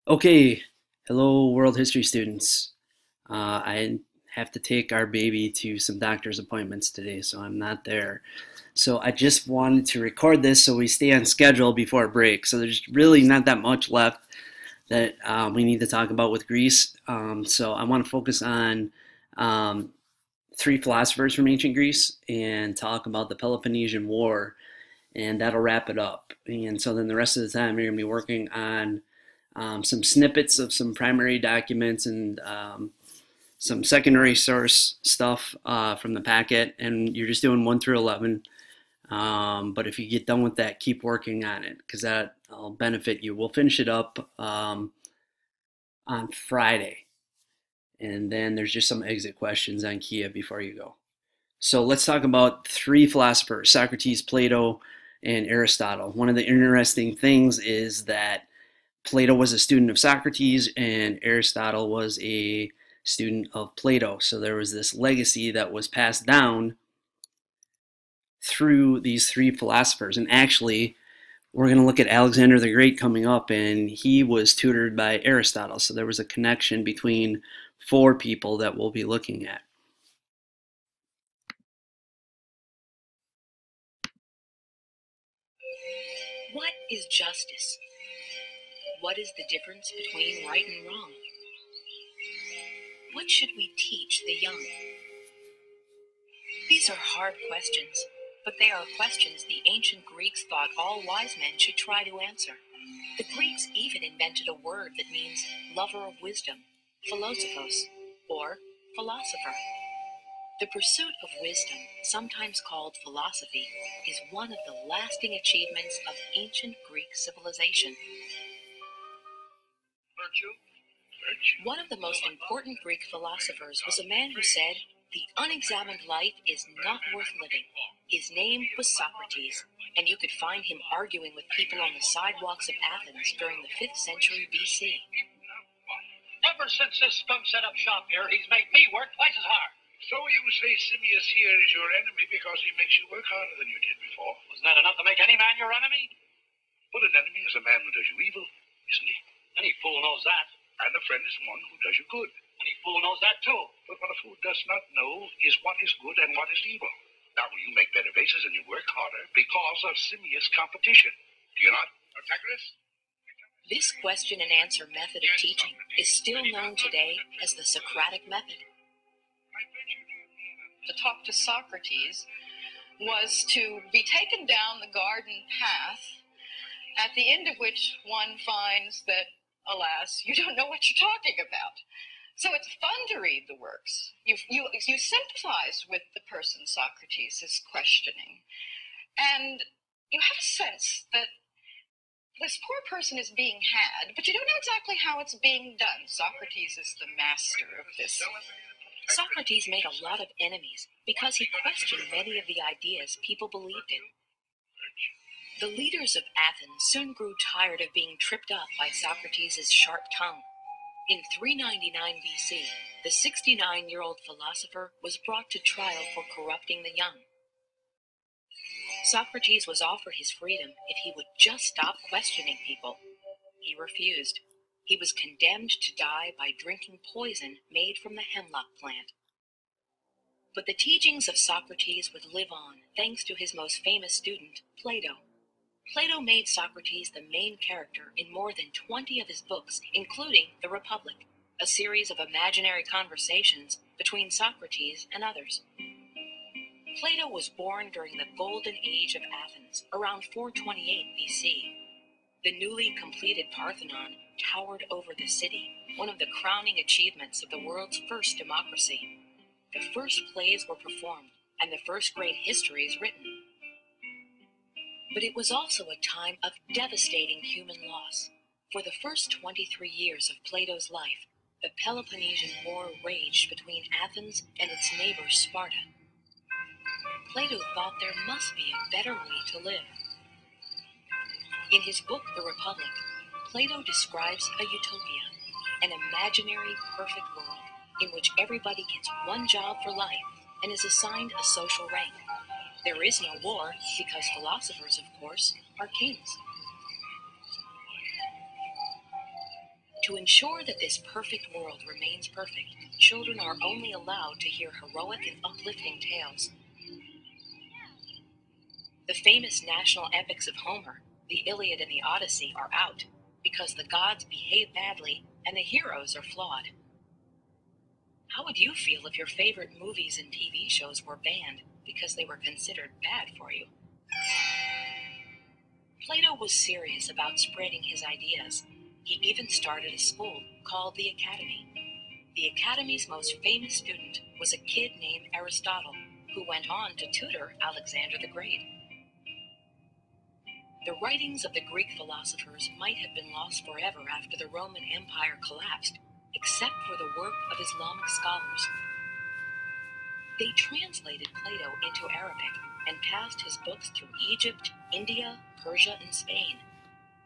Okay, hello, world history students. I have to take our baby to some doctor's appointments today, so I'm not there. So I just wanted to record this so we stay on schedule before break. So there's really not that much left that we need to talk about with Greece. So I want to focus on um, three philosophers from ancient Greece and talk about the Peloponnesian War, and that'll wrap it up. And so then the rest of the time, you're going to be working on some snippets of some primary documents and some secondary source stuff from the packet, and you're just doing 1 through 11. But if you get done with that, keep working on it because that'll benefit you. We'll finish it up on Friday, and then there's just some exit questions on Kia before you go. So let's talk about three philosophers: Socrates, Plato, and Aristotle. One of the interesting things is that Plato was a student of Socrates and Aristotle was a student of Plato. So there was this legacy that was passed down through these three philosophers. And actually, we're going to look at Alexander the Great coming up, and he was tutored by Aristotle. So there was a connection between four people that we'll be looking at. What is justice? What is the difference between right and wrong? What should we teach the young? These are hard questions, but they are questions the ancient Greeks thought all wise men should try to answer. The Greeks even invented a word that means lover of wisdom, philosophos, or philosopher. The pursuit of wisdom, sometimes called philosophy, is one of the lasting achievements of ancient Greek civilization. One of the most important Greek philosophers was a man who said, "The unexamined life is not worth living." His name was Socrates, and you could find him arguing with people on the sidewalks of Athens during the 5th century BC. Ever since this skunk set up shop here, he's made me work twice as hard. So you say Simmias here is your enemy because he makes you work harder than you did before? Wasn't that enough to make any man your enemy? But an enemy is a man who does you evil, isn't he? Any fool knows that. And a friend is one who does you good. Any fool knows that too. But what a fool does not know is what is good and what is evil. Now, you make better vases and you work harder because of Simmias competition. Do you not, Protagoras? This question and answer method of teaching is still known today as the Socratic method. To talk to Socrates was to be taken down the garden path, at the end of which one finds that, alas, you don't know what you're talking about. So it's fun to read the works. You sympathize with the person Socrates is questioning. And you have a sense that this poor person is being had, but you don't know exactly how it's being done. Socrates is the master of this. Socrates made a lot of enemies because he questioned many of the ideas people believed in. The leaders of Athens soon grew tired of being tripped up by Socrates' sharp tongue. In 399 BC, the 69-year-old philosopher was brought to trial for corrupting the young. Socrates was offered his freedom if he would just stop questioning people. He refused. He was condemned to die by drinking poison made from the hemlock plant. But the teachings of Socrates would live on thanks to his most famous student, Plato. Plato made Socrates the main character in more than 20 of his books, including The Republic, a series of imaginary conversations between Socrates and others. Plato was born during the Golden Age of Athens, around 428 BC. The newly completed Parthenon towered over the city, one of the crowning achievements of the world's first democracy. The first plays were performed, and the first great histories written. But it was also a time of devastating human loss. For the first 23 years of Plato's life, the Peloponnesian War raged between Athens and its neighbor Sparta. Plato thought there must be a better way to live. In his book, The Republic, Plato describes a utopia, an imaginary perfect world in which everybody gets one job for life and is assigned a social rank. There is no war because philosophers, of course, are kings. To ensure that this perfect world remains perfect, children are only allowed to hear heroic and uplifting tales. The famous national epics of Homer, the Iliad and the Odyssey, are out because the gods behave badly and the heroes are flawed. How would you feel if your favorite movies and TV shows were banned because they were considered bad for you? Plato was serious about spreading his ideas. He even started a school called the Academy. The Academy's most famous student was a kid named Aristotle, who went on to tutor Alexander the Great. The writings of the Greek philosophers might have been lost forever after the Roman Empire collapsed, except for the work of Islamic scholars. They translated Plato into Arabic and passed his books through Egypt, India, Persia, and Spain.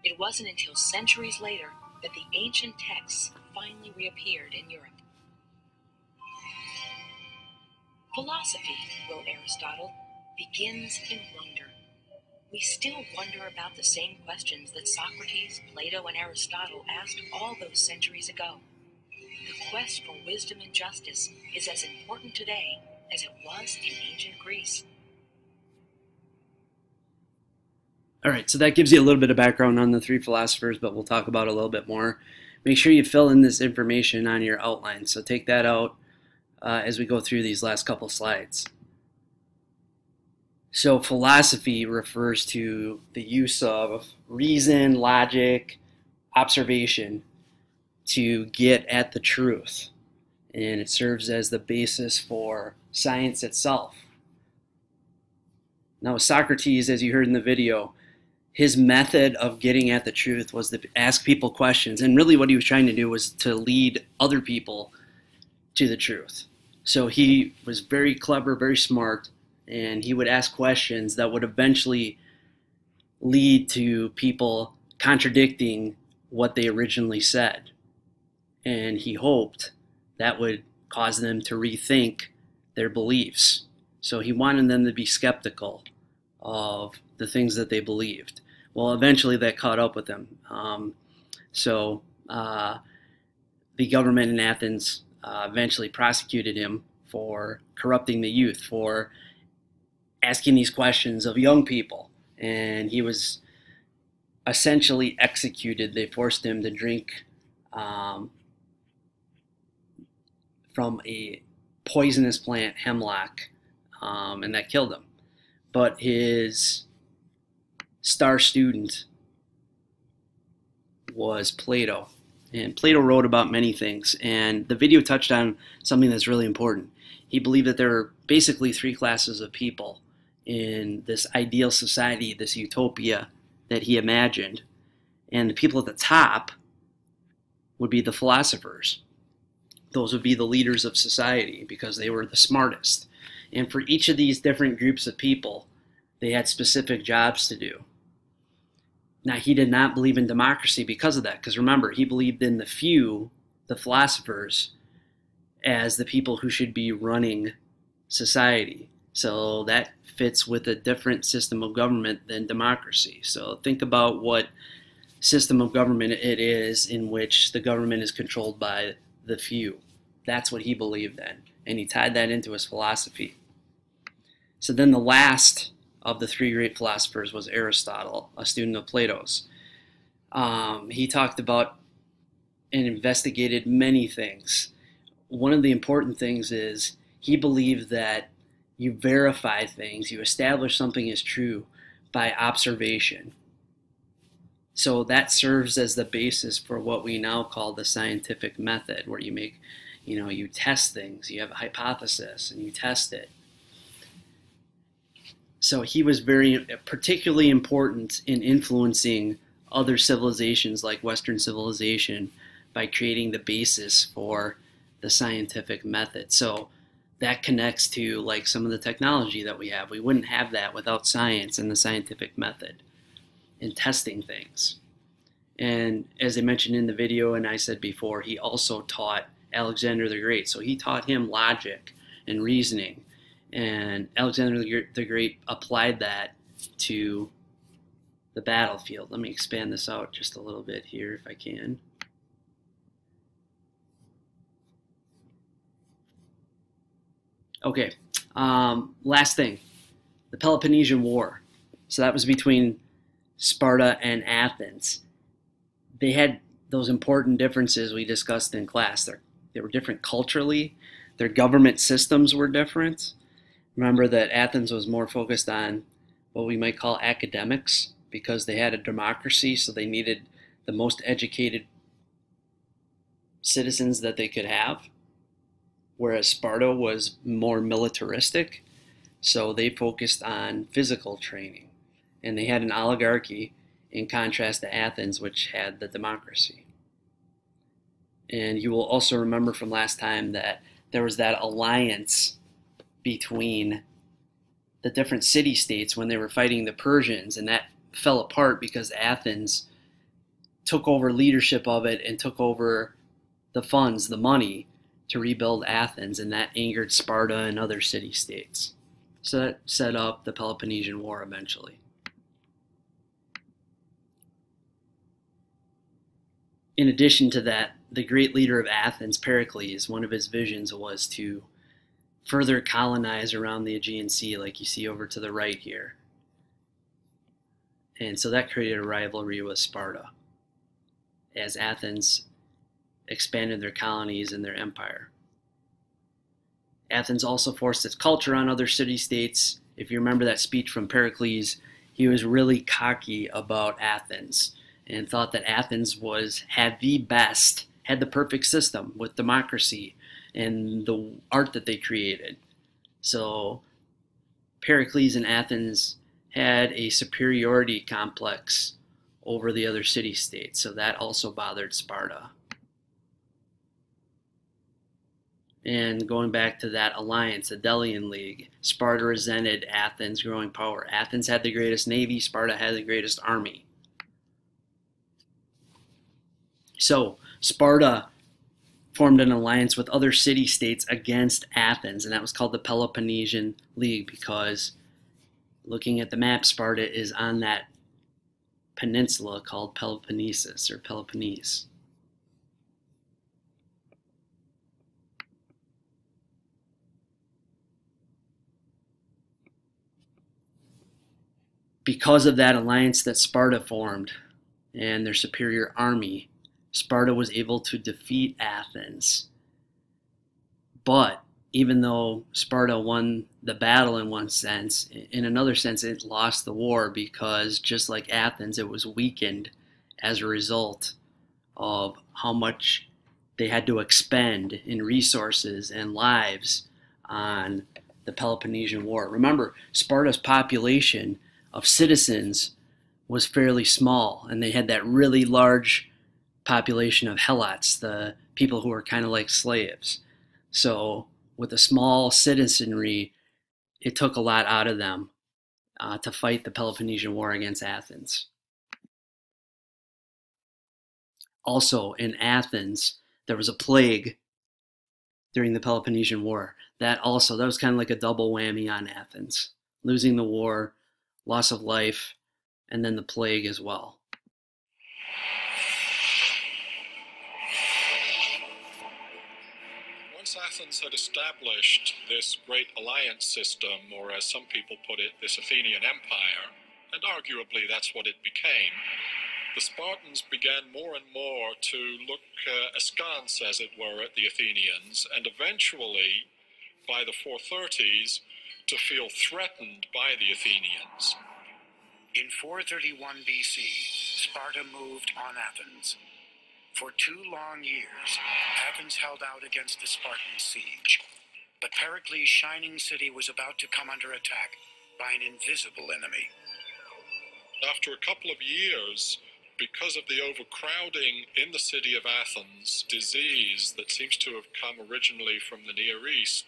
It wasn't until centuries later that the ancient texts finally reappeared in Europe. Philosophy, wrote Aristotle, begins in wonder. We still wonder about the same questions that Socrates, Plato, and Aristotle asked all those centuries ago. The quest for wisdom and justice is as important today as it was in ancient Greece. All right, so that gives you a little bit of background on the three philosophers, but we'll talk about it a little bit more. Make sure you fill in this information on your outline, so take that out as we go through these last couple slides. So philosophy refers to the use of reason, logic, observation to get at the truth. And it serves as the basis for science itself. Now Socrates, as you heard in the video, his method of getting at the truth was to ask people questions. And really what he was trying to do was to lead other people to the truth. So he was very clever, very smart, and he would ask questions that would eventually lead to people contradicting what they originally said. And he hoped that would cause them to rethink their beliefs. So he wanted them to be skeptical of the things that they believed. Well, eventually that caught up with them. The government in Athens eventually prosecuted him for corrupting the youth, for asking these questions of young people, and he was essentially executed. They forced him to drink from a poisonous plant, hemlock, and that killed him. But his star student was Plato, and Plato wrote about many things, and the video touched on something that's really important. He believed that there were basically three classes of people in this ideal society, this utopia that he imagined. And the people at the top would be the philosophers. Those would be the leaders of society because they were the smartest. And for each of these different groups of people, they had specific jobs to do. Now, he did not believe in democracy because of that, because remember, he believed in the few, the philosophers, as the people who should be running society. So that fits with a different system of government than democracy. So think about what system of government it is in which the government is controlled by the few. That's what he believed in, and he tied that into his philosophy. So then the last of the three great philosophers was Aristotle, a student of Plato's. He talked about and investigated many things. One of the important things is he believed that you verify things, you establish something is true by observation. So that serves as the basis for what we now call the scientific method, where you make, you test things, you have a hypothesis and you test it. So he was very particularly important in influencing other civilizations like Western civilization by creating the basis for the scientific method. So that connects to like some of the technology that we have. We wouldn't have that without science and the scientific method in testing things. And as I mentioned in the video and I said before, he also taught Alexander the Great. So he taught him logic and reasoning. And Alexander the Great applied that to the battlefield. Let me expand this out just a little bit here if I can. Okay, last thing, the Peloponnesian War. So that was between Sparta and Athens. They had those important differences we discussed in class. They were different culturally. Their government systems were different. Remember that Athens was more focused on what we might call academics because they had a democracy, so they needed the most educated citizens that they could have. Whereas Sparta was more militaristic, so they focused on physical training. And they had an oligarchy in contrast to Athens, which had the democracy. And you will also remember from last time that there was that alliance between the different city-states when they were fighting the Persians, and that fell apart because Athens took over leadership of it and took over the funds, the money, to rebuild Athens, and that angered Sparta and other city-states. So that set up the Peloponnesian War eventually. In addition to that, the great leader of Athens, Pericles, one of his visions was to further colonize around the Aegean Sea, like you see over to the right here. And so that created a rivalry with Sparta as Athens expanded their colonies and their empire. Athens also forced its culture on other city-states. If you remember that speech from Pericles, he was really cocky about Athens and thought that Athens had the perfect system with democracy and the art that they created. So Pericles and Athens had a superiority complex over the other city-states, so that also bothered Sparta. And going back to that alliance, the Delian League, Sparta resented Athens' growing power. Athens had the greatest navy, Sparta had the greatest army. So Sparta formed an alliance with other city-states against Athens, and that was called the Peloponnesian League because, looking at the map, Sparta is on that peninsula called Peloponnesus or Peloponnese. Because of that alliance that Sparta formed and their superior army, Sparta was able to defeat Athens. But even though Sparta won the battle in one sense, in another sense it lost the war because just like Athens, it was weakened as a result of how much they had to expend in resources and lives on the Peloponnesian War. Remember, Sparta's population of citizens was fairly small, and they had that really large population of helots, the people who were kind of like slaves. So with a small citizenry, it took a lot out of them to fight the Peloponnesian War against Athens. Also in Athens, there was a plague during the Peloponnesian War. That was kind of like a double whammy on Athens. Losing the war, loss of life, and then the plague as well. Once Athens had established this great alliance system, or as some people put it, this Athenian empire, and arguably that's what it became, the Spartans began more and more to look askance, as it were, at the Athenians, and eventually, by the 430s, to feel threatened by the Athenians. In 431 BC, Sparta moved on Athens. For 2 long years, Athens held out against the Spartan siege. But Pericles' shining city was about to come under attack by an invisible enemy. After a couple of years, because of the overcrowding in the city of Athens, disease that seems to have come originally from the Near East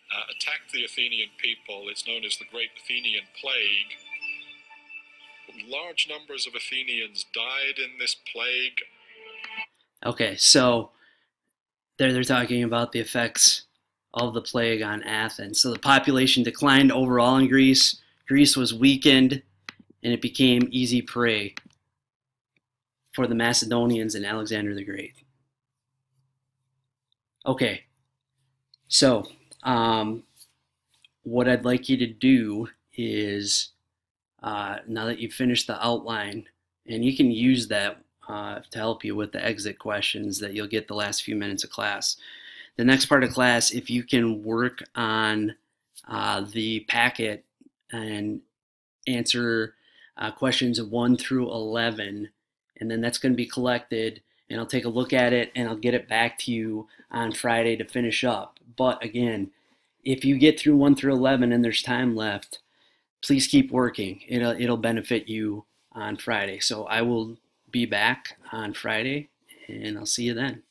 attacked the Athenian people. It's known as the Great Athenian Plague. Large numbers of Athenians died in this plague. Okay, so they're talking about the effects of the plague on Athens. So the population declined overall in Greece. Greece was weakened, and it became easy prey for the Macedonians and Alexander the Great. Okay, so what I'd like you to do is, now that you've finished the outline, and you can use that to help you with the exit questions that you'll get the last few minutes of class. The next part of class, if you can work on the packet and answer questions 1 through 11, and then that's going to be collected, and I'll take a look at it and I'll get it back to you on Friday to finish up. But again, if you get through 1 through 11 and there's time left, please keep working. It'll benefit you on Friday. So I will be back on Friday, and I'll see you then.